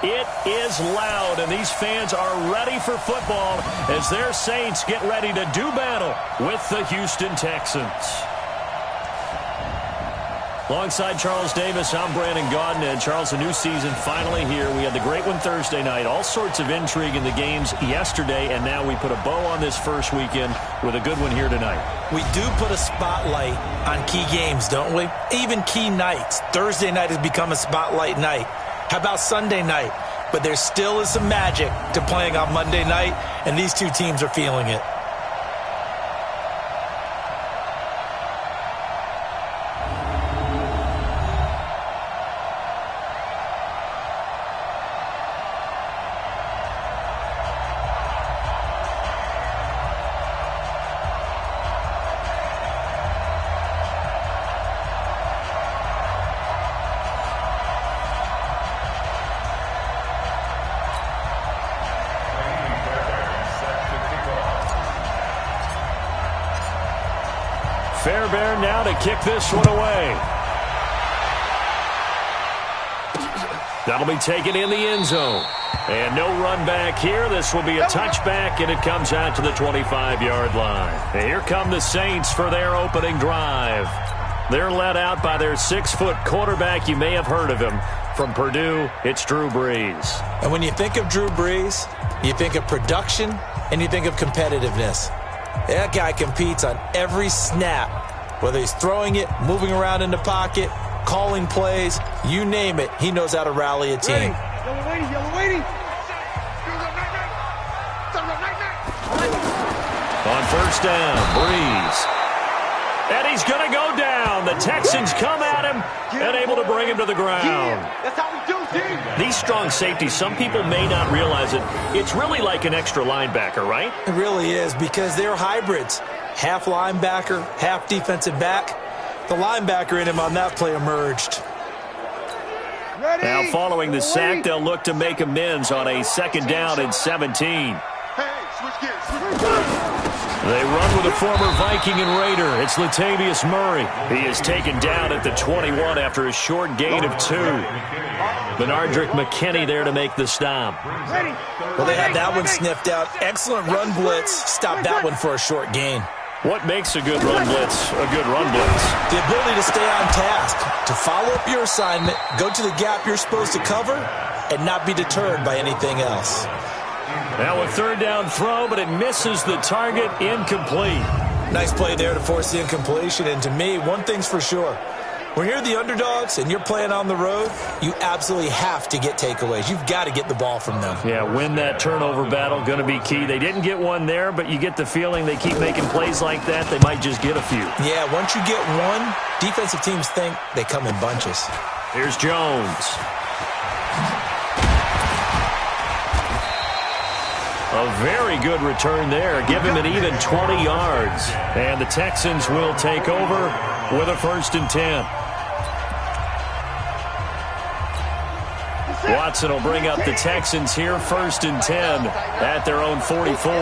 It is loud, and these fans are ready for football as their Saints get ready to do battle with the Houston Texans. Alongside Charles Davis, I'm Brandon Gaudin. And Charles, a new season finally here. We had the great one Thursday night. All sorts of intrigue in the games yesterday, and now we put a bow on this first weekend with a good one here tonight. We do put a spotlight on key games, don't we? Even key nights. Thursday night has become a spotlight night. How about Sunday night? But there still is some magic to playing on Monday night, and these two teams are feeling it. Fairbairn now to kick this one away. That'll be taken in the end zone. And no run back here. This will be a touchback, and it comes out to the 25-yard line. And here come the Saints for their opening drive. They're led out by their 6-foot quarterback. You may have heard of him. From Purdue, it's Drew Brees. And when you think of Drew Brees, you think of production, and you think of competitiveness. That guy competes on every snap, whether he's throwing it, moving around in the pocket, calling plays, you name it, he knows how to rally a team. Yellow waiting. On first down, Brees. And he's going to go down. The Texans come at him and able to bring him to the ground. That's how we do, team. These strong safeties, some people may not realize it. It's really like an extra linebacker, right? It really is, because they're hybrids. Half linebacker, half defensive back. The linebacker in him on that play emerged. Ready? Now following the sack, they'll look to make amends on a 2nd down and 17. Hey, switch gears. They run with a former Viking and Raider. It's Latavius Murray. He is taken down at the 21 after a short gain of 2. Benardrick McKinney there to make the stop. Well, they had that one sniffed out. Excellent run blitz. Stopped that one for a short gain. What makes a good run blitz a good run blitz? The ability to stay on task, to follow up your assignment, go to the gap you're supposed to cover, and not be deterred by anything else. Now a 3rd down throw, but it misses the target. Incomplete. Nice play there to force the incompletion. And to me, one thing's for sure. When you're the underdogs and you're playing on the road, you absolutely have to get takeaways. You've got to get the ball from them. Yeah, win that turnover battle, going to be key. They didn't get one there, but you get the feeling they keep making plays like that, they might just get a few. Yeah, once you get one, defensive teams think they come in bunches. Here's Jones. A very good return there. Give him an even 20 yards. And the Texans will take over with a 1st and 10. Watson will bring up the Texans here, 1st and 10 at their own 44.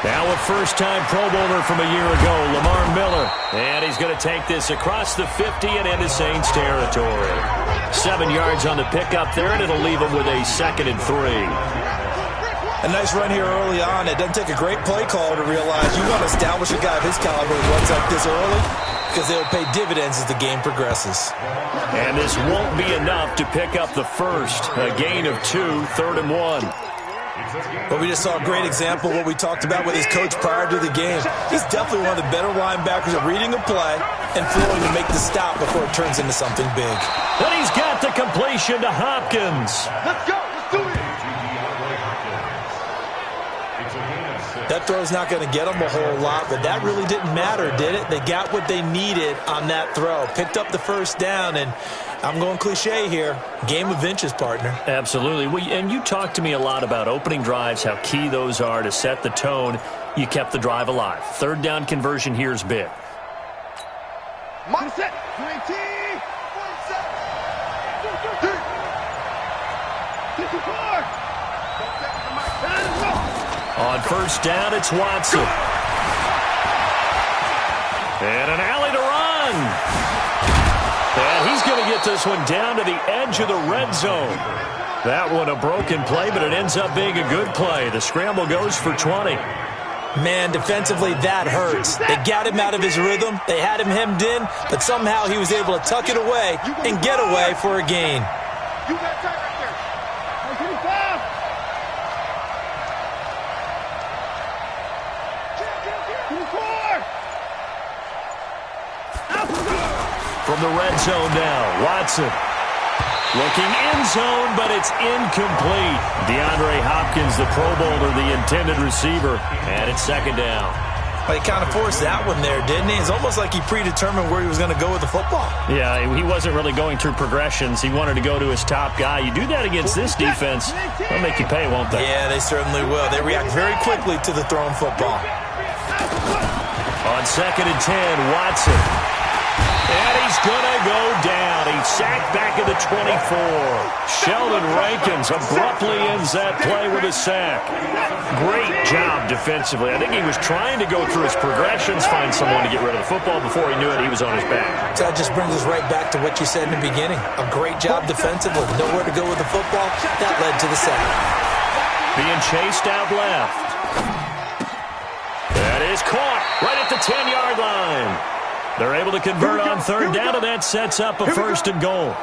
Now a first-time Pro Bowler from a year ago, Lamar Miller. And he's going to take this across the 50 and into Saints territory. 7 yards on the pickup there, and it'll leave him with a 2nd and 3. A nice run here early on. It doesn't take a great play caller to realize you want to establish a guy of his caliber who runs like this early, because they'll pay dividends as the game progresses. And this won't be enough to pick up the first. A gain of 2, 3rd and 1. But we just saw a great example of what we talked about with his coach prior to the game. He's definitely one of the better linebackers at reading a play and flowing to make the stop before it turns into something big. And he's got the completion to Hopkins. Let's go. Let's do it. That throw's not going to get them a whole lot, but that really didn't matter, did it? They got what they needed on that throw. Picked up the 1st down, and I'm going cliche here. Game of inches, partner. Absolutely. And you talked to me a lot about opening drives, how key those are to set the tone. You kept the drive alive. 3rd down conversion here is big. Mindset. 24. On 1st down, it's Watson. And an alley to run. And he's going to get this one down to the edge of the red zone. That one a broken play, but it ends up being a good play. The scramble goes for 20. Man, defensively, that hurts. They got him out of his rhythm. They had him hemmed in, but somehow he was able to tuck it away and get away for a gain. You got time right there. From the red zone now, Watson. Looking end zone, but it's incomplete. DeAndre Hopkins, the Pro Bowler, the intended receiver, and it's second down. Well, he kind of forced that one there, didn't he? It's almost like he predetermined where he was going to go with the football. Yeah, he wasn't really going through progressions. He wanted to go to his top guy. You do that against this defense, they'll make you pay, won't they? Yeah, they certainly will. They react very quickly to the thrown football. On second and 10, Watson. And he's going to go down. He's sacked back at the 24. Sheldon Rankins abruptly ends that play with a sack. Great job defensively. I think he was trying to go through his progressions, find someone to get rid of the football. Before he knew it, he was on his back. So that just brings us right back to what you said in the beginning. A great job defensively. Nowhere to go with the football. That led to the sack. Being chased out left. That is caught right at the 10-yard line. They're able to convert on third down, and that sets up a first and goal.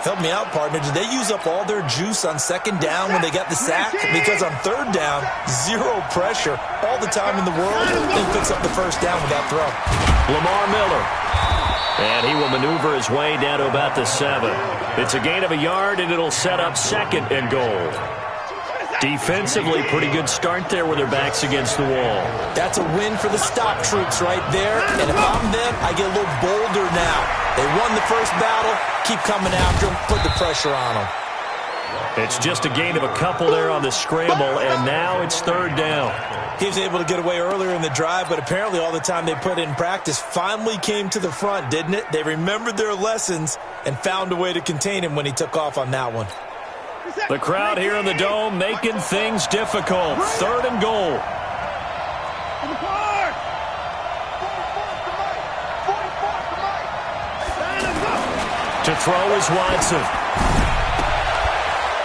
Help me out, partner. Did they use up all their juice on second down when they got the sack? Because on third down, zero pressure, all the time in the world, and picks up the first down with that throw. Lamar Miller. And he will maneuver his way down to about the 7. It's a gain of a yard, and it'll set up second and goal. Defensively, pretty good start there with their backs against the wall. That's a win for the stop troops right there. And if I'm them, I get a little bolder now. They won the first battle. Keep coming after them. Put the pressure on them. It's just a gain of a couple there on the scramble, and now it's third down. He was able to get away earlier in the drive, but apparently all the time they put in practice finally came to the front, didn't it? They remembered their lessons and found a way to contain him when he took off on that one. The crowd here in the Dome making things difficult. Third and goal. To throw is Watson.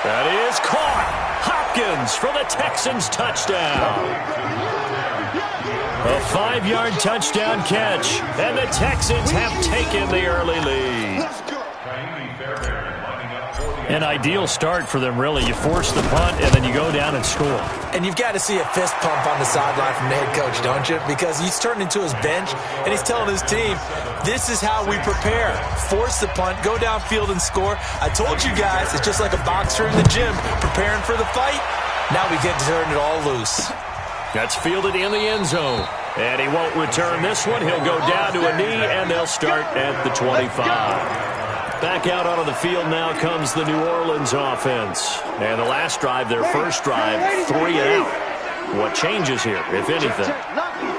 That is caught. Hopkins for the Texans touchdown. A 5-yard touchdown catch, and the Texans have taken the early lead. An ideal start for them, really. You force the punt, and then you go down and score. And you've got to see a fist pump on the sideline from the head coach, don't you? Because he's turned into his bench, and he's telling his team, this is how we prepare. Force the punt, go downfield and score. I told you guys, it's just like a boxer in the gym preparing for the fight. Now we get to turn it all loose. That's fielded in the end zone. And he won't return this one. He'll go down to a knee, and they'll start at the 25. Back out onto the field now comes the New Orleans offense. And the last drive, their first drive, 3 and out. What changes here, if anything?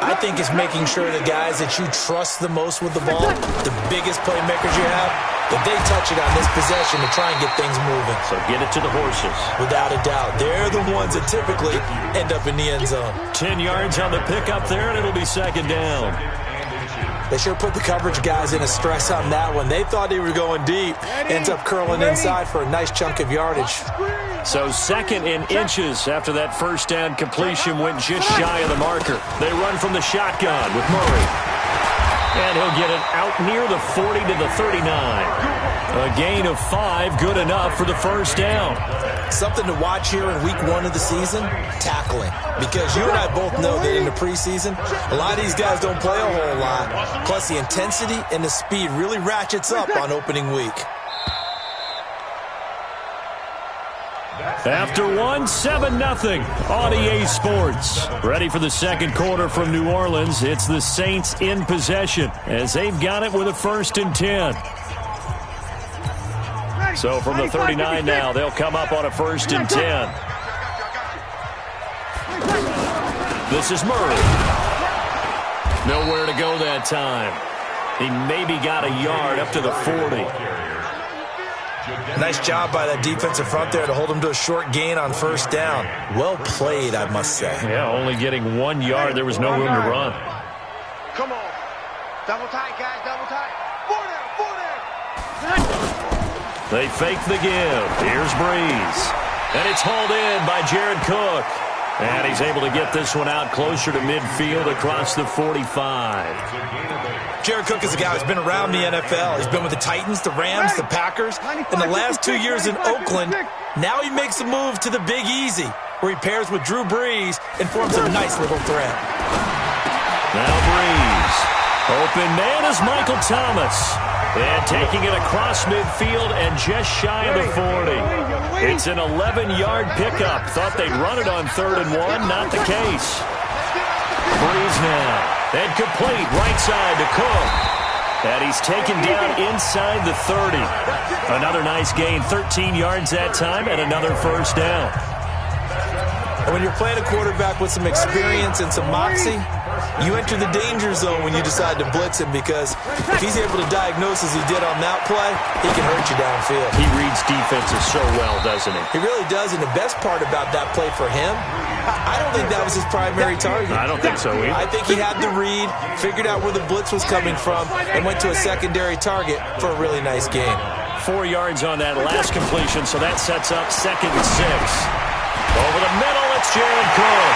I think it's making sure the guys that you trust the most with the ball, the biggest playmakers you have, that they touch it on this possession to try and get things moving. So get it to the horses. Without a doubt. They're the ones that typically end up in the end zone. 10 yards on the pickup there, and it'll be second down. They sure put the coverage guys in a stress on that one. They thought they were going deep. Ends up curling inside for a nice chunk of yardage. So second in inches after that first down completion went just shy of the marker. They run from the shotgun with Murray. And he'll get it out near the 40 to the 39. A gain of 5, good enough for the first down. Something to watch here in week 1 of the season, tackling. Because you and I both know that in the preseason, a lot of these guys don't play a whole lot. Plus the intensity and the speed really ratchets up on opening week. After 1, 7-0 on EA Sports. Ready for the second quarter from New Orleans. It's the Saints in possession as they've got it with a 1st and 10. So from the 39 now, they'll come up on a 1st and 10. This is Murray. Nowhere to go that time. He maybe got a yard up to the 40. Nice job by that defensive front there to hold him to a short gain on first down. Well played, I must say. Yeah, only getting 1 yard. There was no room to run. Come on. Double tight, guys. Double tight. 4 down. They fake the give. Here's Breeze. And it's hauled in by Jared Cook. And he's able to get this one out closer to midfield across the 45. Jared Cook is a guy who's been around the NFL. He's been with the Titans, the Rams, the Packers. In the last 2 years in Oakland, now he makes a move to the Big Easy, where he pairs with Drew Brees and forms a nice little threat. Now Breeze. Open man is Michael Thomas. And taking it across midfield and just shy of the 40. It's an 11-yard pickup. Thought they'd run it on 3rd and 1. Not the case. Breeze now. And complete right side to Cook. And he's taken down inside the 30. Another nice gain. 13 yards that time and another first down. And when you're playing a quarterback with some experience and some moxie, you enter the danger zone when you decide to blitz him, because if he's able to diagnose as he did on that play, he can hurt you downfield. He reads defenses so well, doesn't he? He really does, and the best part about that play for him, I don't think that was his primary target. I don't think so either. I think he had the read, figured out where the blitz was coming from, and went to a secondary target for a really nice gain. 4 yards on that last completion, so that sets up 2nd and 6. Over the middle, it's Jared Cook.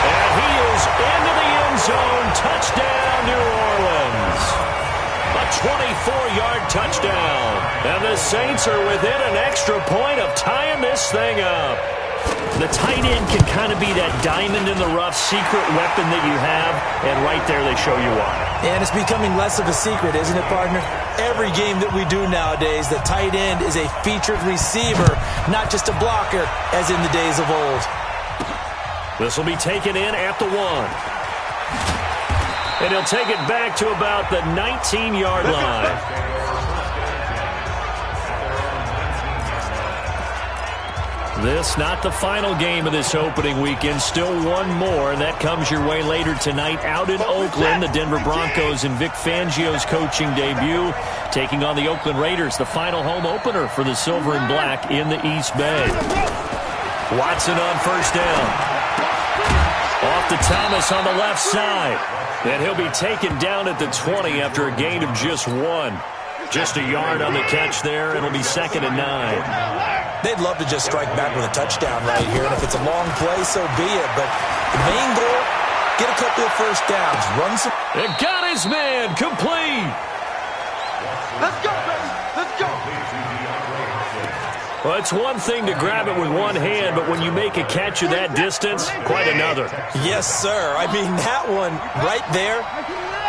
And he is into the end zone. Touchdown, New Orleans. A 24-yard touchdown. And the Saints are within an extra point of tying this thing up. The tight end can kind of be that diamond in the rough secret weapon that you have, and right there they show you why. And it's becoming less of a secret, isn't it, partner? Every game that we do nowadays, the tight end is a featured receiver, not just a blocker, as in the days of old. This will be taken in at the 1. And he'll take it back to about the 19-yard line. This not the final game of this opening weekend. Still one more, and that comes your way later tonight out in Oakland. The Denver Broncos and Vic Fangio's coaching debut, taking on the Oakland Raiders, the final home opener for the Silver and Black in the East Bay. Watson on first down. Off to Thomas on the left side. And he'll be taken down at the 20 after a gain of just 1. Just a yard on the catch there. It'll be 2nd and 9. They'd love to just strike back with a touchdown right here. And if it's a long play, so be it. But the main goal, get a couple of first downs. Run some. It got his man complete. Let's go, baby. Let's go. Well, it's one thing to grab it with one hand, but when you make a catch of that distance, quite another. Yes, sir. I mean, that one right there,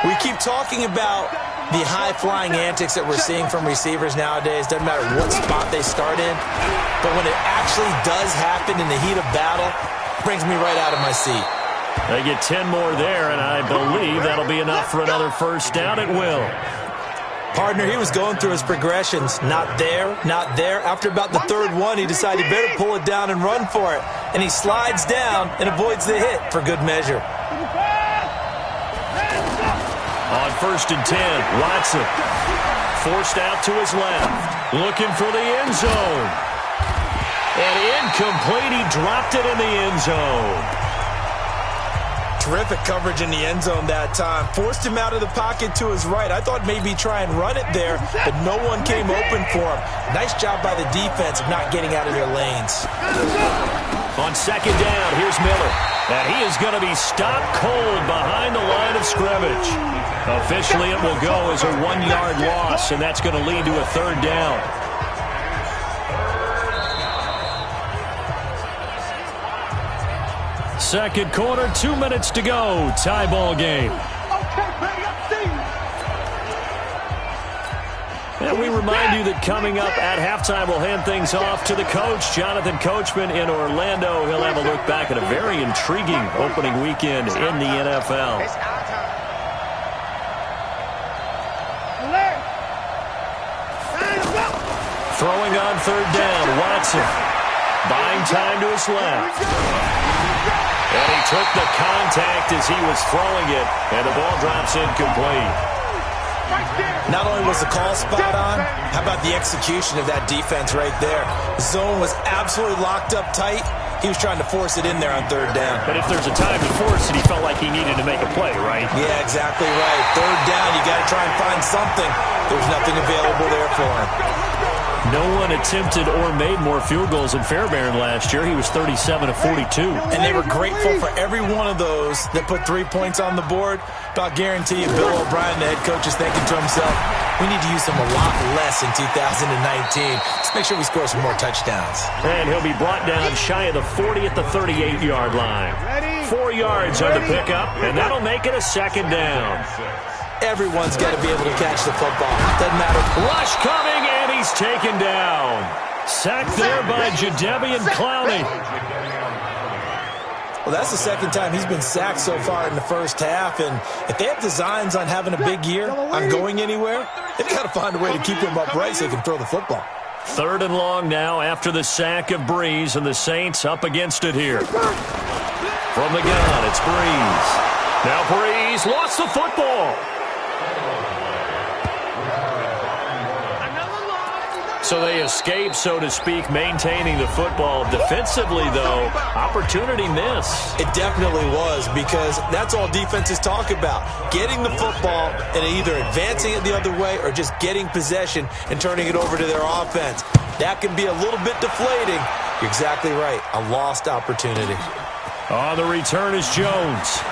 we keep talking about the high-flying antics that we're seeing from receivers nowadays. Doesn't matter what spot they start in. But when it actually does happen in the heat of battle, it brings me right out of my seat. They get 10 more there, and I believe that'll be enough for another first down. It will. Partner, he was going through his progressions. Not there, not there. After about the 3rd one, he decided he better pull it down and run for it. And he slides down and avoids the hit for good measure. On 1st and 10, Watson forced out to his left, looking for the end zone. And incomplete, he dropped it in the end zone. Terrific coverage in the end zone that time. Forced him out of the pocket to his right. I thought maybe try and run it there, but no one came open for him. Nice job by the defense of not getting out of their lanes. On 2nd down, here's Miller. And he is going to be stopped cold behind the line of scrimmage. Officially, it will go as a 1-yard loss, and that's going to lead to a 3rd down. Second quarter, 2 minutes to go. Tie ball game. And we remind you that coming up at halftime, we'll hand things off to the coach, Jonathan Coachman in Orlando. He'll have a look back at a very intriguing opening weekend in the NFL. Throwing on 3rd down, Watson. Buying time to his left. And he took the contact as he was throwing it, and the ball drops incomplete. Not only was the call spot on, how about the execution of that defense right there? The zone was absolutely locked up tight. He was trying to force it in there on third down. But if there's a time to force it, he felt like he needed to make a play, right? Yeah, exactly right. Third down, you got to try and find something. There's nothing available there for him. No one attempted or made more field goals than Fairbairn last year. He was 37 of 42. And they were grateful for every one of those that put 3 points on the board. But I'll guarantee you, Bill O'Brien, the head coach, is thinking to himself, we need to use them a lot less in 2019. Let's make sure we score some more touchdowns. And he'll be brought down shy of the 40 at the 38-yard line. 4 yards on the pickup, and that'll make it a second down. Everyone's got to be able to catch the football. Doesn't matter. Rush coming, and he's taken down. Sacked there by Jadeveon Clowney. Well, that's the second time he's been sacked so far in the first half, and if they have designs on having a big year, on going anywhere, they've got to find a way to keep him upright so they can throw the football. 3rd and long now after the sack of Breeze, and the Saints up against it here. From the gun, it's Breeze. Now Breeze lost the football. So they escape, so to speak, maintaining the football. Defensively, though, opportunity miss. It definitely was, because that's all defenses talk about. Getting the football and either advancing it the other way or just getting possession and turning it over to their offense. That can be a little bit deflating. You're exactly right. A lost opportunity. On the return is Jones.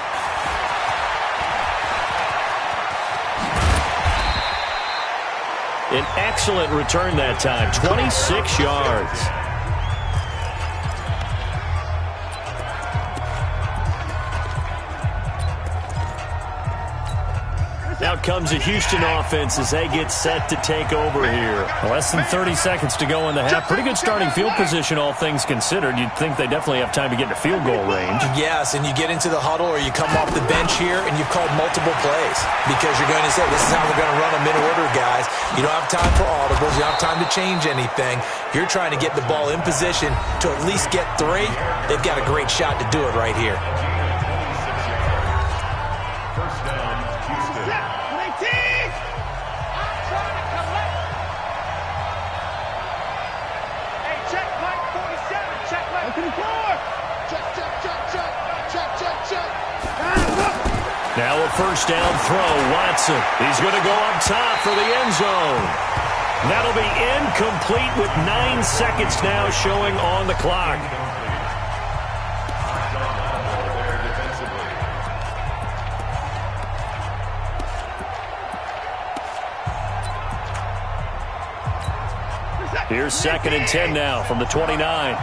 An excellent return that time, 26 yards. Out comes the Houston offense as they get set to take over here. Less than 30 seconds to go in the half. Pretty good starting field position, all things considered. You'd think they definitely have time to get into field goal range. Yes, and you get into the huddle or you come off the bench here and you've called multiple plays because you're going to say, this is how we're going to run them in order, guys. You don't have time for audibles. You don't have time to change anything. You're trying to get the ball in position to at least get 3. They've got a great shot to do it right here. Now a first down throw, Watson. He's going to go up top for the end zone. That'll be incomplete with 9 seconds now showing on the clock. Here's 2nd and 10 now from the 29.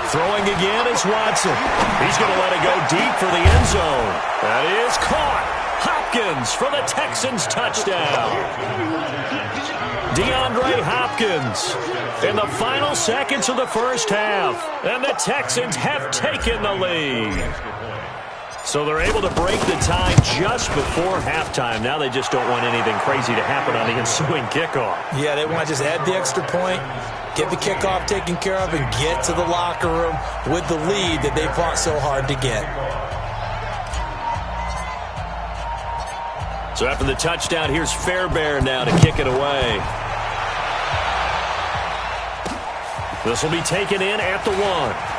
Throwing again is Watson. He's going to let it go deep for the end zone. That is caught. Hopkins for the Texans touchdown. DeAndre Hopkins in the final seconds of the first half. And the Texans have taken the lead. So they're able to break the tie just before halftime. Now they just don't want anything crazy to happen on the ensuing kickoff. Yeah, they want to just add the extra point, get the kickoff taken care of, and get to the locker room with the lead that they fought so hard to get. So after the touchdown, here's Fairbairn now to kick it away. This will be taken in at the 1.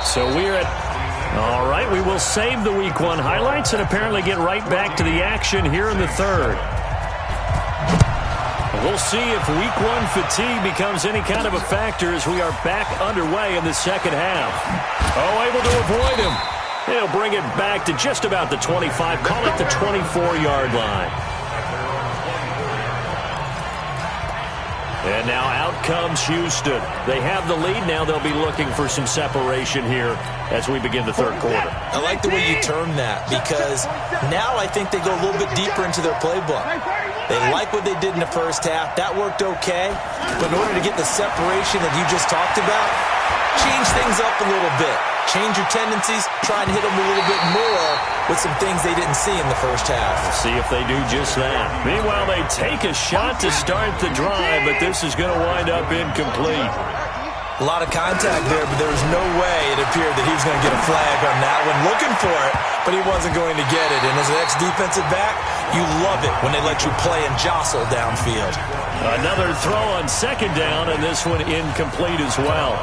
So we're at, all right, we will save the Week 1 highlights and apparently get right back to the action here in the 3rd. We'll see if Week 1 fatigue becomes any kind of a factor as we are back underway in the second half. Oh, able to avoid him. He'll bring it back to just about the 25, call it the 24-yard line. And now out comes Houston. They have the lead. Now they'll be looking for some separation here as we begin the 3rd quarter. I like the way you term that because now I think they go a little bit deeper into their playbook. They like what they did in the first half. That worked okay. But in order to get the separation that you just talked about, change things up a little bit. Change your tendencies. Try and hit them a little bit more with some things they didn't see in the first half. We'll see if they do just that. Meanwhile, they take a shot to start the drive, but this is going to wind up incomplete. A lot of contact there, but there was no way it appeared that he was going to get a flag on that one. Looking for it, but he wasn't going to get it. And as an ex-defensive back, you love it when they let you play and jostle downfield. Another throw on second down, and this one incomplete as well.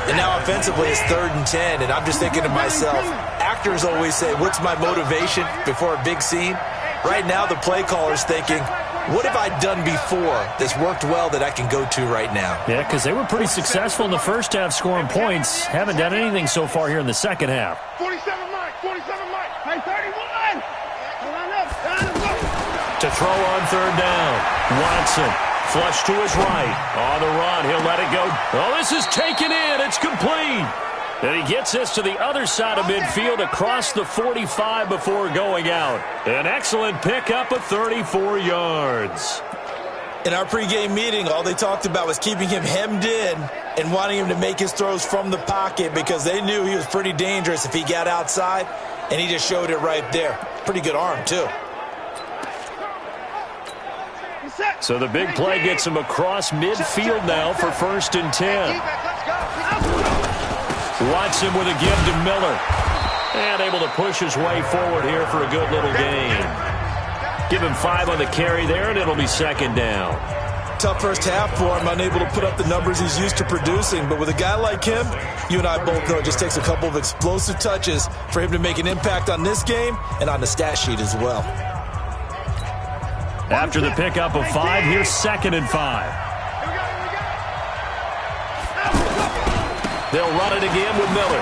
And now offensively, it's 3rd and 10, and I'm just thinking to myself, actors always say, what's my motivation before a big scene? Right now, the play caller's thinking, what have I done before that's worked well that I can go to right now? Yeah, because they were pretty successful in the first half scoring points. Haven't done anything so far here in the second half. 47 Mike, 47 Mike. Hey, 31. To throw on third down. Watson, flush to his right. On the run, he'll let it go. Oh, this is taken in. It's complete. And he gets this to the other side of midfield across the 45 before going out. An excellent pickup of 34 yards. In our pregame meeting, all they talked about was keeping him hemmed in and wanting him to make his throws from the pocket because they knew he was pretty dangerous if he got outside, and he just showed it right there. Pretty good arm, too. So the big play gets him across midfield now for 1st and 10. Watson with a give to Miller. And able to push his way forward here for a good little gain. Give him 5 on the carry there, and it'll be 2nd down. Tough first half for him, unable to put up the numbers he's used to producing. But with a guy like him, you and I both know it just takes a couple of explosive touches for him to make an impact on this game and on the stat sheet as well. After the pickup of 5, here's 2nd and 5. They'll run it again with Miller.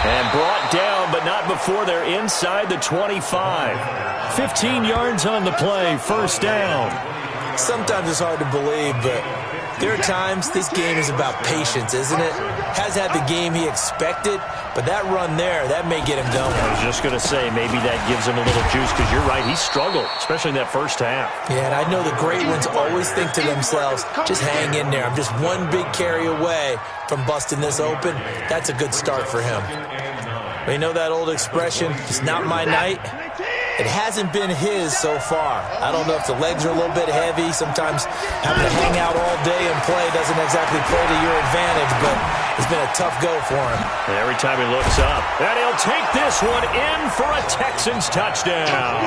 And brought down, but not before they're inside the 25. 15 yards on the play, 1st down. Sometimes it's hard to believe, but there are times this game is about patience, isn't it? Has had the game he expected, but that run there, that may get him going. I was just going to say, maybe that gives him a little juice, because you're right, he struggled, especially in that first half. Yeah, and I know the great ones always think to themselves, just hang in there. I'm just one big carry away from busting this open. That's a good start for him. But you know that old expression, it's not my night? It hasn't been his so far. I don't know if the legs are a little bit heavy. Sometimes having to hang out all day and play doesn't exactly play to your advantage, but it's been a tough go for him. And every time he looks up, and he'll take this one in for a Texans touchdown.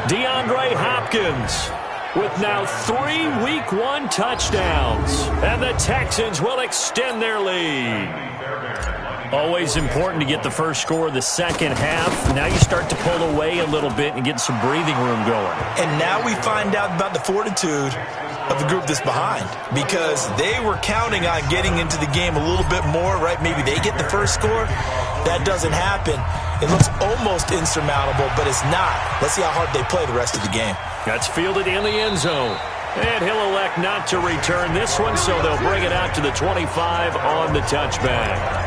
DeAndre Hopkins with now 3 Week 1 touchdowns, and the Texans will extend their lead. Always important to get the first score of the second half. Now you start to pull away a little bit and get some breathing room going. And now we find out about the fortitude of the group that's behind, because they were counting on getting into the game a little bit more, right? Maybe they get the first score. That doesn't happen. It looks almost insurmountable, but it's not. Let's see how hard they play the rest of the game. That's fielded in the end zone. And he'll elect not to return this one, so they'll bring it out to the 25 on the touchback.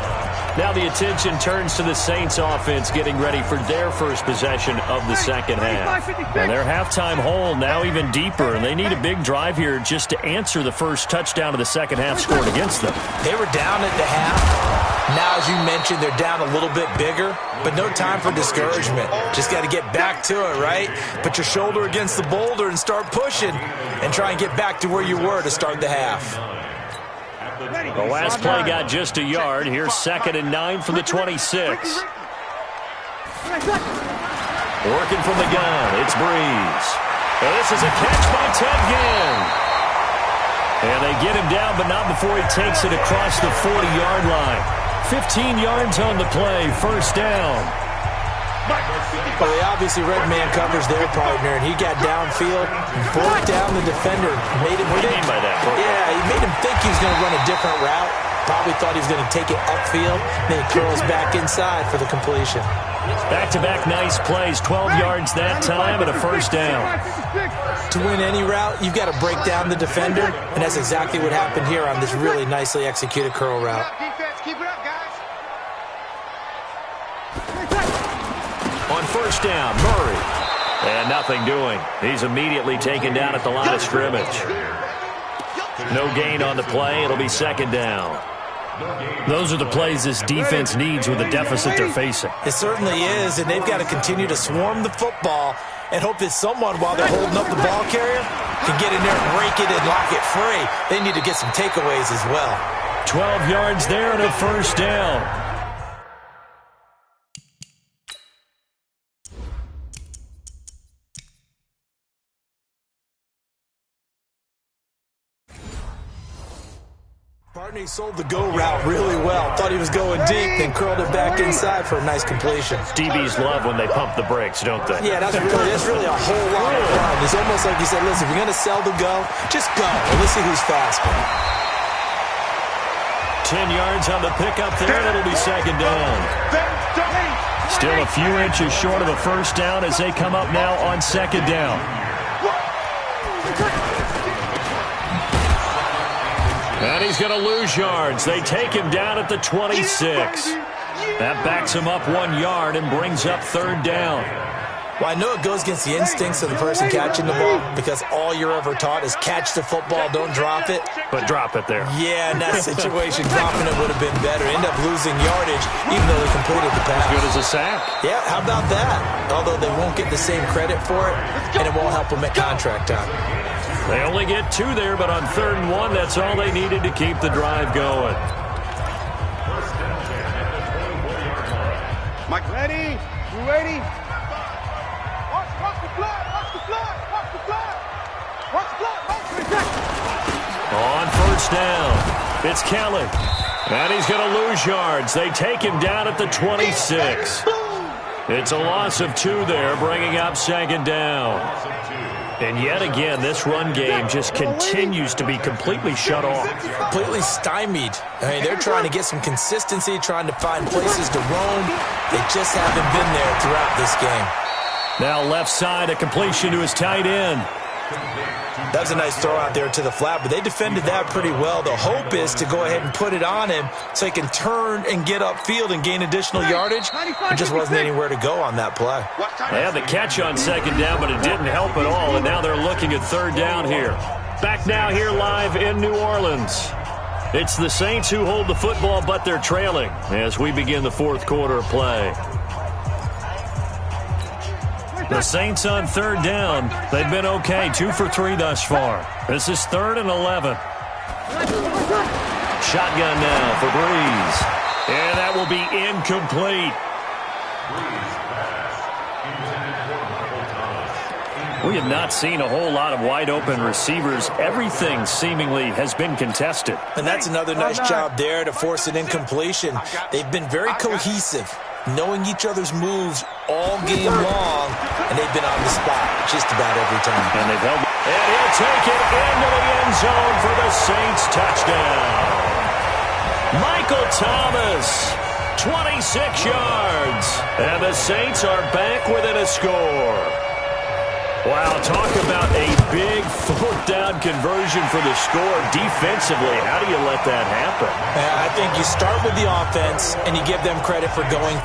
Now the attention turns to the Saints offense getting ready for their first possession of the second half. And their halftime hole now even deeper, and they need a big drive here just to answer the first touchdown of the second half scored against them. They were down at the half. Now, as you mentioned, they're down a little bit bigger, but no time for discouragement. Just got to get back to it, right? Put your shoulder against the boulder and start pushing and try and get back to where you were to start the half. The last play got just a yard. Here's 2nd and 9 from the 26. Working from the gun, it's Breeze. And this is a catch by Ted Ginn. And they get him down, but not before he takes it across the 40-yard line. 15 yards on the play, 1st down. Well, they obviously red man covers their partner, and he got downfield, broke down the defender, made him What do you mean by that? Yeah, he made him think he was going to run a different route. Probably thought he was going to take it upfield, then he curls back inside for the completion. Back-to-back nice plays, 12 yards that time and a 1st down. To win any route, you've got to break down the defender, and that's exactly what happened here on this really nicely executed curl route. Keep it up, guys. On 1st down, Murray. And nothing doing. He's immediately taken down at the line of scrimmage. No gain on the play. It'll be 2nd down. Those are the plays this defense needs with the deficit they're facing. It certainly is, and they've got to continue to swarm the football and hope that someone, while they're holding up the ball carrier, can get in there and rake it and lock it free. They need to get some takeaways as well. 12 yards there and a first down. Partney sold the go route really well. Thought he was going deep, then curled it back inside for a nice completion. DBs love when they pump the brakes, don't they? Yeah, that's really a whole lot of fun. It's almost like he said, listen, if you're going to sell the go, just go. And let's see who's faster. 10 yards on the pickup there, and it'll be second down. Still a few inches short of a first down as they come up now on second down. And he's going to lose yards. They take him down at the 26. That backs him up 1 yard and brings up third down. Well, I know it goes against the instincts of the person catching the ball because all you're ever taught is catch the football, don't drop it. But drop it there. Yeah, in that situation, dropping it would have been better. End up losing yardage even though they completed the pass. As good as a sack. Yeah, how about that? Although they won't get the same credit for it, and it won't help them at contract time. They only get 2 there, but on 3rd and 1, that's all they needed to keep the drive going. Mike, ready? You ready? Watch the fly, watch the fly, watch the fly. Watch the fly, On first down, it's Kelly. And he's going to lose yards. They take him down at the 26. It's a loss of 2 there, bringing up second down. And yet again, this run game just continues to be completely shut off. Completely stymied. I mean, they're trying to get some consistency, trying to find places to roam. They just haven't been there throughout this game. Now left side, a completion to his tight end. That was a nice throw out there to the flat, but they defended that pretty well. The hope is to go ahead and put it on him so he can turn and get upfield and gain additional yardage. There just wasn't anywhere to go on that play. They had the catch on second down, but it didn't help at all, and now they're looking at third down here. Back now here live in New Orleans. It's the Saints who hold the football, but they're trailing as we begin the fourth quarter of play. The Saints on third down. They've been okay, 2 for 3 thus far. This is 3rd and 11. Shotgun now for Breeze. And that will be incomplete. We have not seen a whole lot of wide-open receivers. Everything seemingly has been contested. And that's another nice job there to force an incompletion. They've been very cohesive, knowing each other's moves all game long, and they've been on the spot just about every time. And they've held. And he'll take it into the end zone for the Saints touchdown. Michael Thomas, 26 yards. And the Saints are back within a score. Wow, talk about a big fourth down conversion for the score. Defensively, how do you let that happen? I think you start with the offense, and you give them credit for going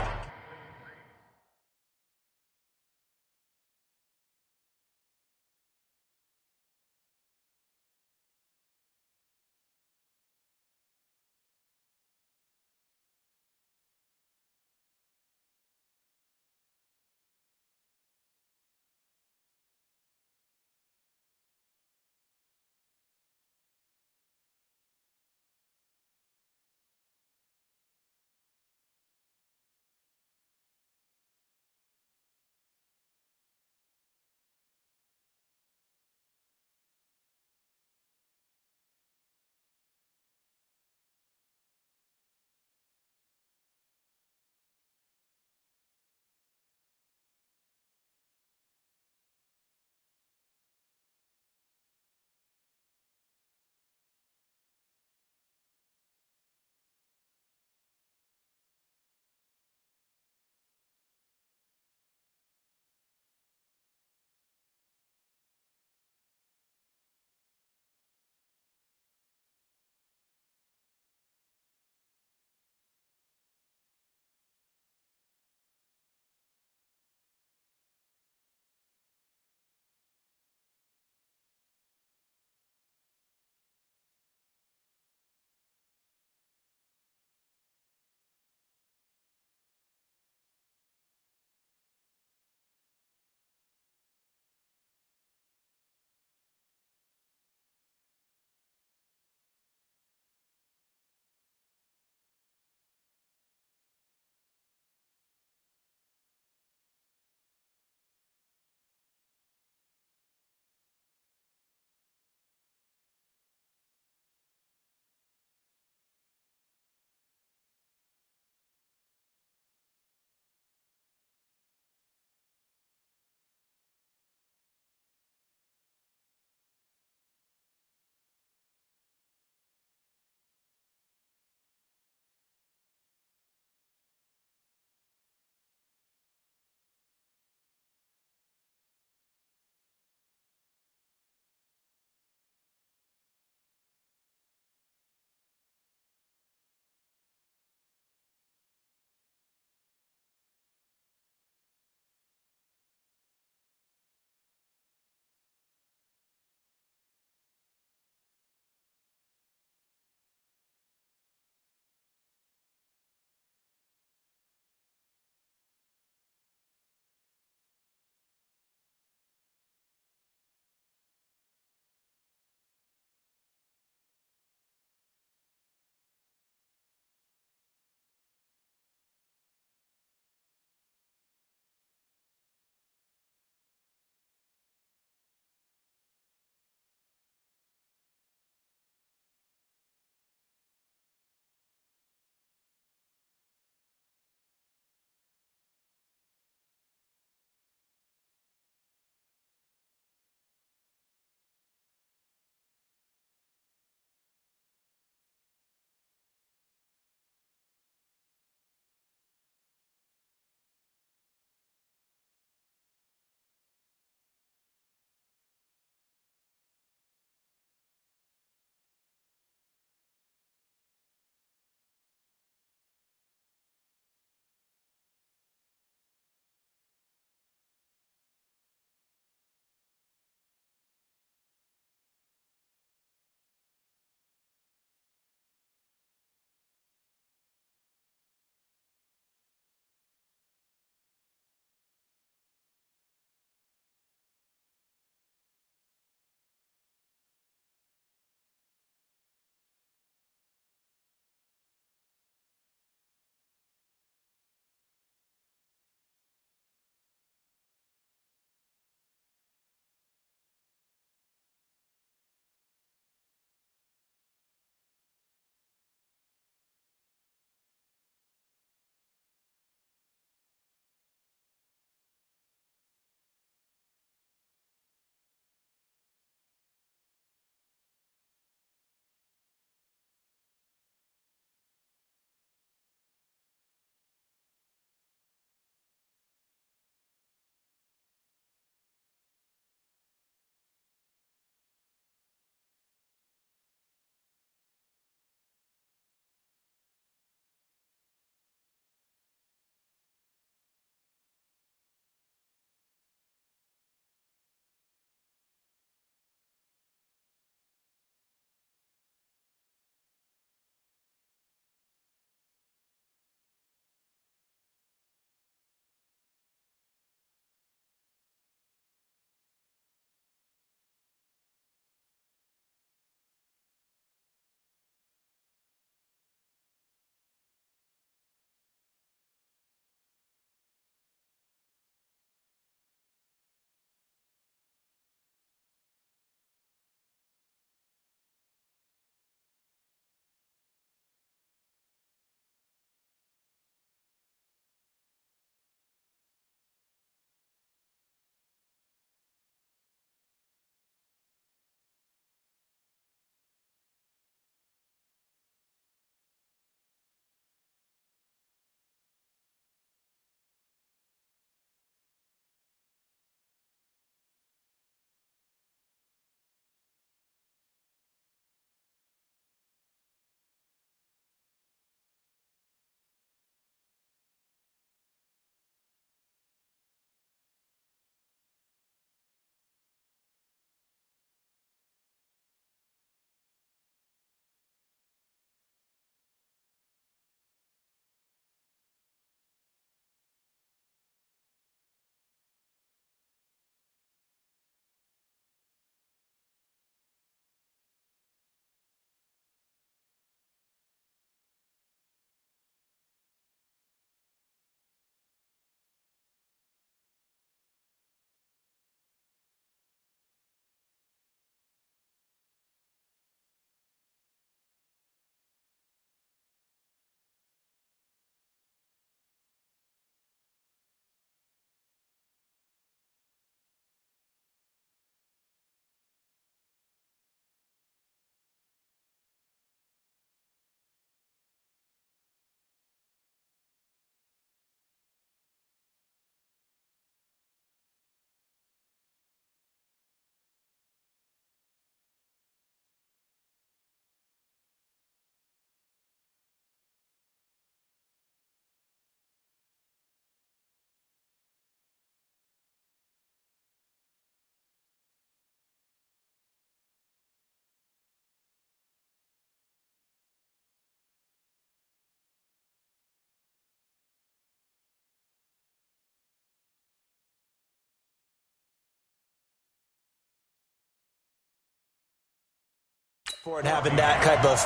for and having that type of,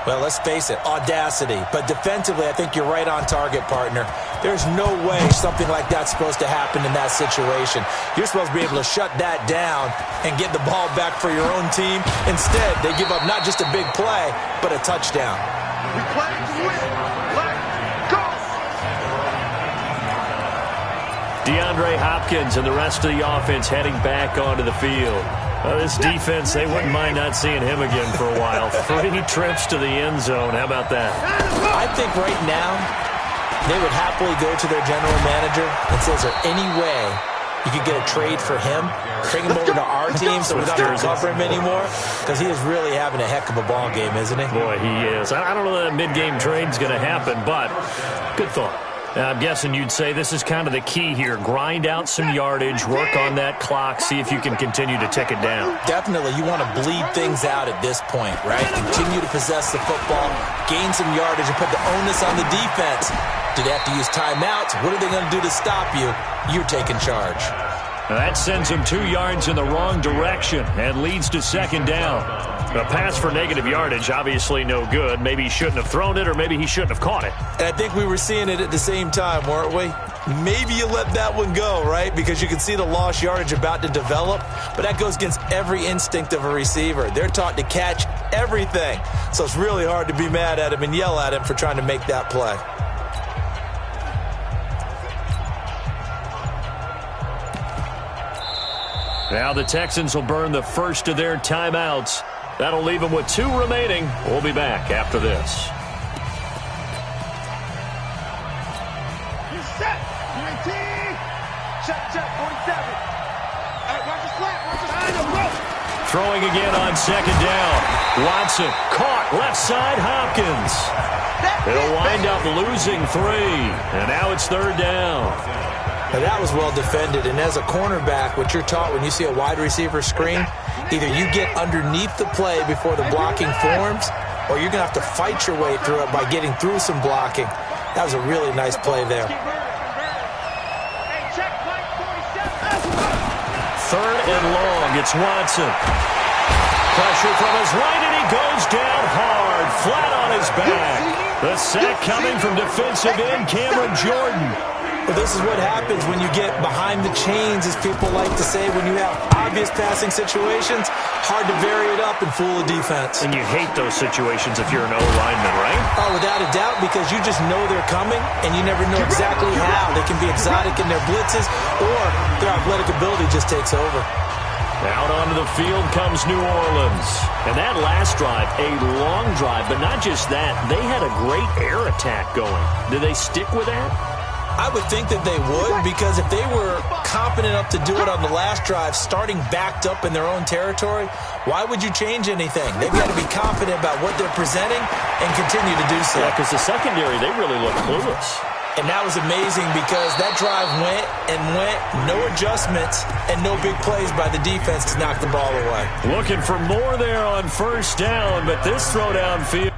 well, let's face it, audacity. But defensively, I think you're right on target, partner. There's no way something like that's supposed to happen in that situation. You're supposed to be able to shut that down and get the ball back for your own team. Instead, they give up not just a big play, but a touchdown. We play to win. Let's go. DeAndre Hopkins and the rest of the offense heading back onto the field. This defense, they wouldn't mind not seeing him again for a while. 3 trips to the end zone. How about that? I think right now they would happily go to their general manager and say, is there any way you could get a trade for him? Bring him over to our team so we don't have to cover him anymore? Because he is really having a heck of a ball game, isn't he? Boy, he is. I don't know that a mid-game trade's going to happen, but good thought. I'm guessing you'd say this is kind of the key here. Grind out some yardage, work on that clock, see if you can continue to tick it down. Definitely. You want to bleed things out at this point, right? Continue to possess the football, gain some yardage, and put the onus on the defense. Do they have to use timeouts? What are they going to do to stop you? You're taking charge. That sends him 2 yards in the wrong direction and leads to second down. A pass for negative yardage, obviously no good. Maybe he shouldn't have thrown it, or maybe he shouldn't have caught it. And I think we were seeing it at the same time, weren't we? Maybe you let that one go, right? Because you can see the lost yardage about to develop, but that goes against every instinct of a receiver. They're taught to catch everything. So it's really hard to be mad at him and yell at him for trying to make that play. Now the Texans will burn the first of their timeouts. That'll leave them with 2 remaining. We'll be back after this. You set. 19. Check, 47. All right, watch the slap. Watch the slap. Throwing again on second down. Watson caught left side Hopkins. They'll wind up losing 3. And now it's third down. Now that was well defended, and as a cornerback, what you're taught when you see a wide receiver screen, either you get underneath the play before the blocking forms, or you're going to have to fight your way through it by getting through some blocking. That was a really nice play there. Third and long, it's Watson. Pressure from his right, and he goes down hard, flat on his back. The sack coming from defensive end Cameron Jordan. Well, this is what happens when you get behind the chains, as people like to say. When you have obvious passing situations, hard to vary it up and fool a defense. And you hate those situations if you're an O-lineman, right? Oh, without a doubt, because you just know they're coming, and you never know exactly how. They can be exotic in their blitzes, or their athletic ability just takes over. Out onto the field comes New Orleans. And that last drive, a long drive, but not just that. They had a great air attack going. Do they stick with that? I would think that they would, because if they were confident enough to do it on the last drive, starting backed up in their own territory, why would you change anything? They've got to be confident about what they're presenting and continue to do so. Yeah, because the secondary, they really look clueless. And that was amazing because that drive went and went, no adjustments, and no big plays by the defense to knock the ball away. Looking for more there on first down, but this throw downfield.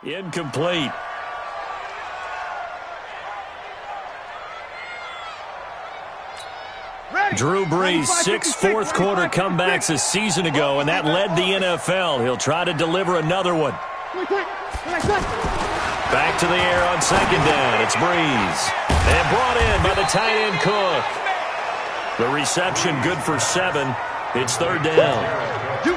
Incomplete. Drew Brees, 6 fourth-quarter comebacks a season ago, and that led the NFL. He'll try to deliver another one. Back to the air on second down. It's Brees. And brought in by the tight end Cook. The reception good for 7. It's third down.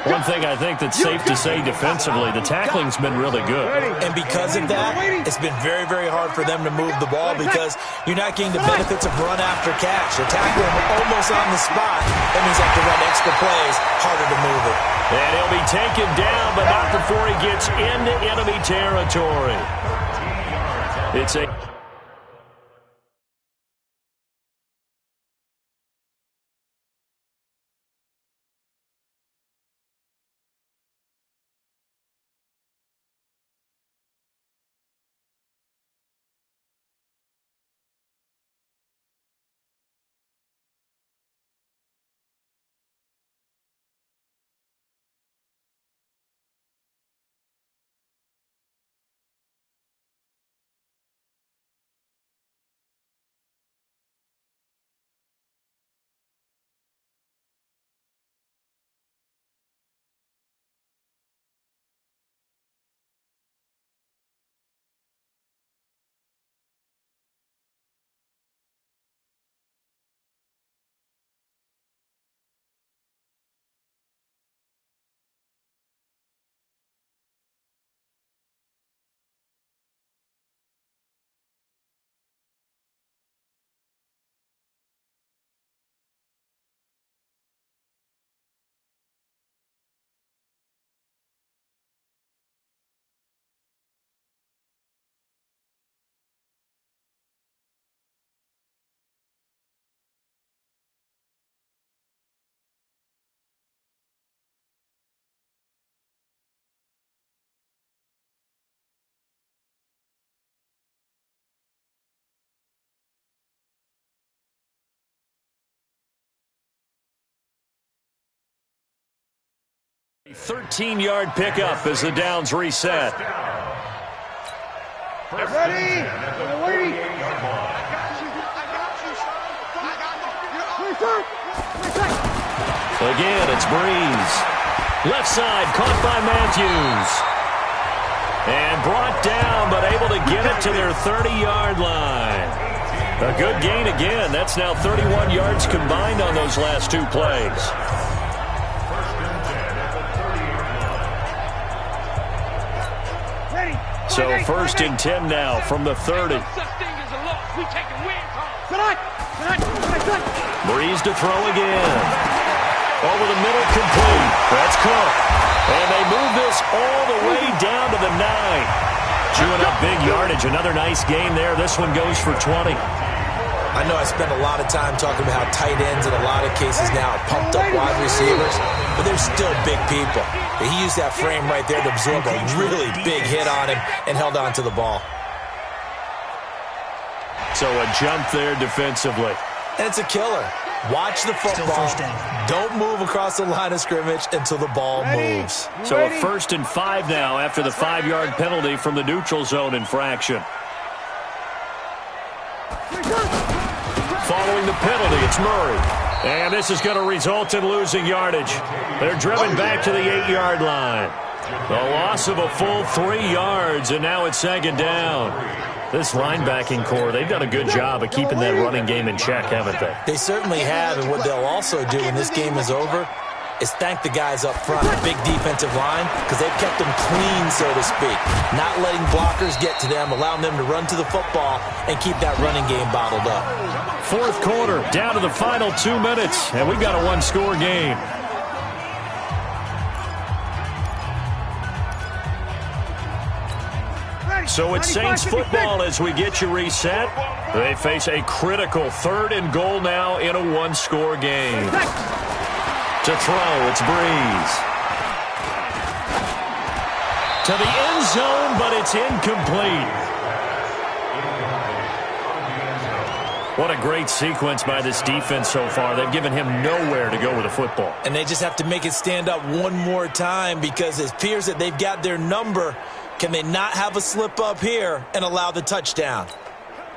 One thing I think that's safe to say defensively, the tackling's been really good. And because of that, it's been very, very hard for them to move the ball because you're not getting the benefits of run after catch. You're tackling almost on the spot. That means you have to run extra plays, harder to move it. And he'll be taken down, but not before he gets into enemy territory. It's a... A 13-yard pickup as the downs reset. Ready? Waiting. Again, it's Brees. Left side, caught by Matthews. And brought down, but able to get it to their 30-yard line. A good gain again. That's now 31 yards combined on those last 2 plays. So first and 10 now from the 30. Brees to throw again. Over the middle, complete. That's Cook. And they move this all the way down to the 9. Chewing up big yardage. Another nice gain there. This one goes for 20. I know I spend a lot of time talking about how tight ends in a lot of cases now are pumped up wide receivers, but they're still big people. He used that frame right there to absorb a really big hit on him and held on to the ball. So a jump there defensively. And it's a killer. Watch the football. Don't move across the line of scrimmage until the ball moves. So a 1st and 5 now after the 5-yard penalty from the neutral zone infraction. Following the penalty, it's Murray. And this is going to result in losing yardage. They're driven back to the 8-yard line. The loss of a full 3 yards, and now it's second down. This linebacking core, they've done a good job of keeping that running game in check, haven't they? They certainly have, and what they'll also do when this game is over is thank the guys up front, the big defensive line, because they've kept them clean, so to speak. Not letting blockers get to them, allowing them to run to the football and keep that running game bottled up. 4th quarter, down to the final 2 minutes, and we've got a 1-score game. So it's Saints football as we get you reset. They face a critical 3rd and goal now in a 1-score game. To throw, it's Brees. To the end zone, but it's incomplete. What a great sequence by this defense so far. They've given him nowhere to go with the football. And they just have to make it stand up one more time because it appears that they've got their number, Can they not have a slip up here and allow the touchdown?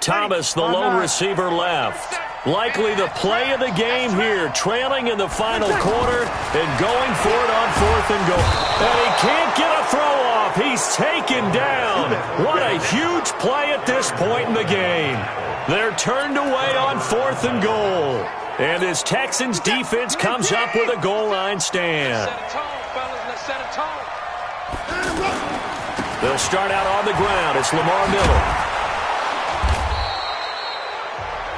Thomas, the lone receiver, left. Likely the play of the game here, trailing in the final quarter and going for it on 4th and goal. And he can't get a throw off. He's taken down. What a huge play at this point in the game. They're turned away on 4th and goal. And this Texans defense comes up with a goal line stand. They'll start out on the ground. It's Lamar Miller.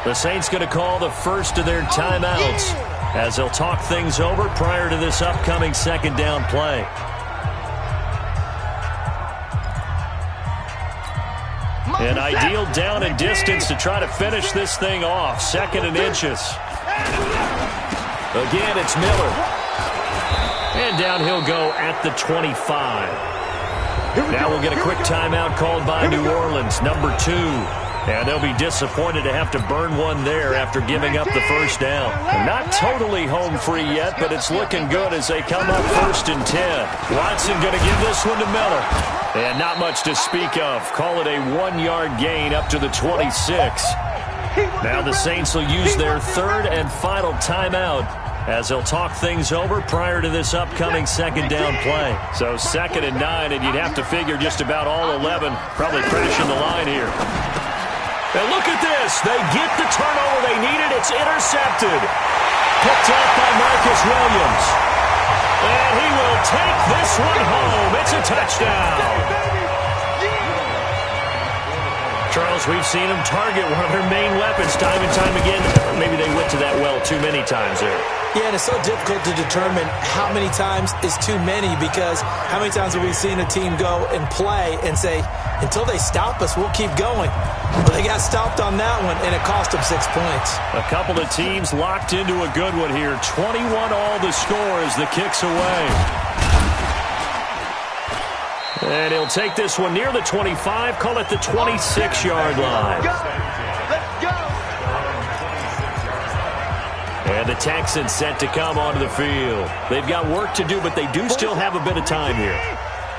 The Saints going to call the first of their timeouts as they'll talk things over prior to this upcoming second down play. An ideal down and distance to try to finish this thing off. 2nd and inches. Again, it's Miller. And down he'll go at the 25. Now we'll get a quick timeout called by New Orleans, number 2. And they'll be disappointed to have to burn one there after giving up the first down. Not totally home free yet, but it's looking good as they come up 1st and 10. Watson going to give this one to Miller. And not much to speak of. Call it a 1-yard gain up to the 26. Now the Saints will use their 3rd and final timeout as they'll talk things over prior to this upcoming second down play. So 2nd and 9, and you'd have to figure just about all 11 probably crashing the line here. And look at this. They get the turnover they needed. It's intercepted. Picked up by Marcus Williams. And he will take this one home. It's a touchdown. Charles, we've seen them target one of their main weapons time and time again. Maybe they went to that well too many times there. Yeah, and it's so difficult to determine how many times is too many, because how many times have we seen a team go and play and say, until they stop us, we'll keep going. But they got stopped on that one, and it cost them 6 points. A couple of teams locked into a good one here. 21 all the score as the kick's away. And he'll take this one near the 25, call it the 26-yard line. Let's go. And the Texans set to come onto the field. They've got work to do, but they do still have a bit of time here.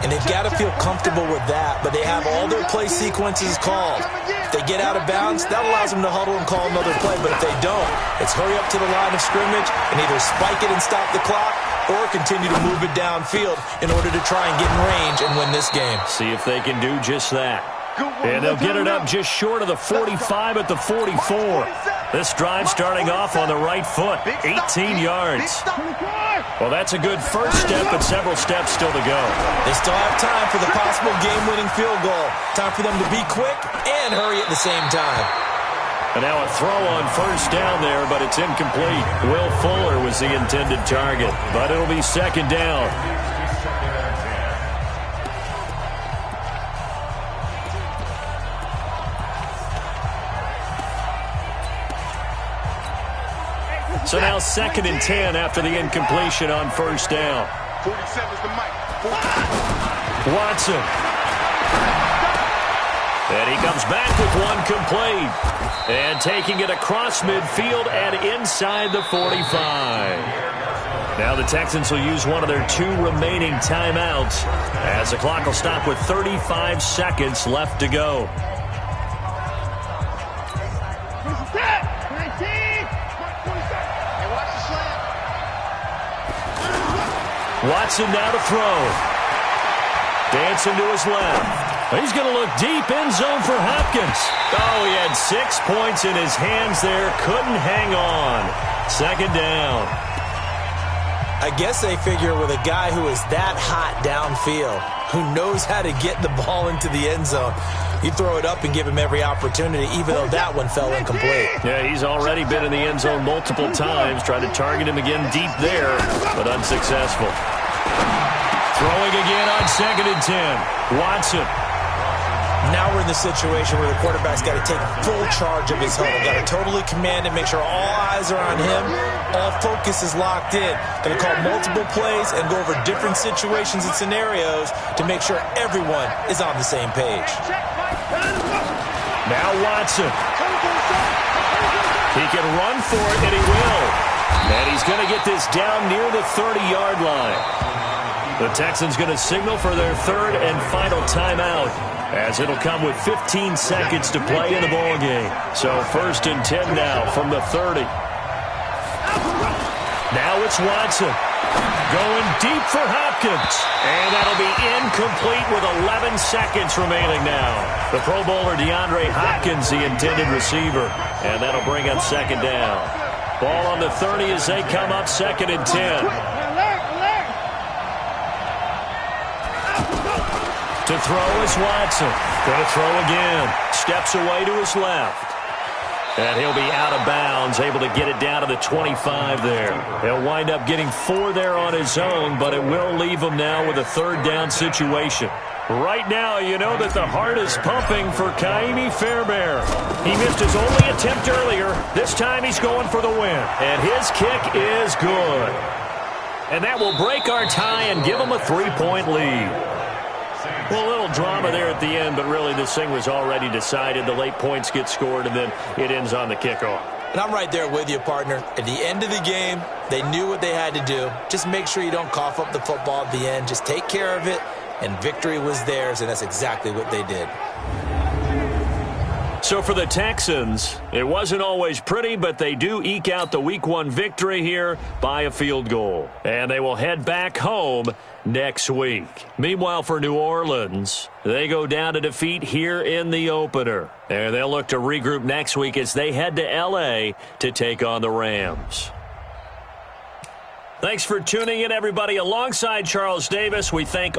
And they've got to feel comfortable with that, but they have all their play sequences called. If they get out of bounds, that allows them to huddle and call another play, but if they don't, it's hurry up to the line of scrimmage and either spike it and stop the clock or continue to move it downfield in order to try and get in range and win this game. See if they can do just that. And they'll get it up just short of the 45 at the 44. This drive starting off on the right foot, 18 yards. Well, that's a good first step, but several steps still to go. They still have time for the possible game-winning field goal. Time for them to be quick and hurry at the same time. And now a throw on first down there, but it's incomplete. Will Fuller was the intended target, but it'll be second down. So now 2nd and 10 after the incompletion on first down. 47's the mic. Watson. And he comes back with one complete. And taking it across midfield and inside the 45. Now the Texans will use one of their 2 remaining timeouts as the clock will stop with 35 seconds left to go. Watson now to throw. Dancing to his left. He's going to look deep, end zone for Hopkins. Oh, he had 6 points in his hands there. Couldn't hang on. Second down. I guess they figure with a guy who is that hot downfield, who knows how to get the ball into the end zone, you throw it up and give him every opportunity, even though that one fell incomplete. Yeah, he's already been in the end zone multiple times. Tried to target him again deep there, but unsuccessful. Throwing again on 2nd and 10. Watson. Now we're in the situation where the quarterback's got to take full charge of his huddle. Got to totally command it, make sure all eyes are on him. All focus is locked in. Going to call multiple plays and go over different situations and scenarios to make sure everyone is on the same page. Now Watson. He can run for it, and he will. And he's going to get this down near the 30-yard line. The Texans going to signal for their third and final timeout, as it'll come with 15 seconds to play in the ball game. So 1st and 10 now from the 30. Now it's Watson. Going deep for Hopkins. And that'll be incomplete with 11 seconds remaining now. The Pro Bowler DeAndre Hopkins, the intended receiver. And that'll bring up 2nd down. Ball on the 30 as they come up 2nd and 10. To throw is Watson. Going to throw again. Steps away to his left. And he'll be out of bounds, able to get it down to the 25 there. He'll wind up getting 4 there on his own, but it will leave him now with a 3rd down situation. Right now, you know that the heart is pumping for Kaimi Fairbairn. He missed his only attempt earlier. This time he's going for the win. And his kick is good. And that will break our tie and give him a 3-point lead. Well, a little drama there at the end, but really this thing was already decided. The late points get scored, and then it ends on the kickoff. And I'm right there with you, partner. At the end of the game, they knew what they had to do. Just make sure you don't cough up the football at the end. Just take care of it, and victory was theirs, and that's exactly what they did. So for the Texans, it wasn't always pretty, but they do eke out the Week 1 victory here by a field goal. And they will head back home next week. Meanwhile, for New Orleans, they go down to defeat here in the opener. And they'll look to regroup next week as they head to L.A. to take on the Rams. Thanks for tuning in, everybody. Alongside Charles Davis, we thank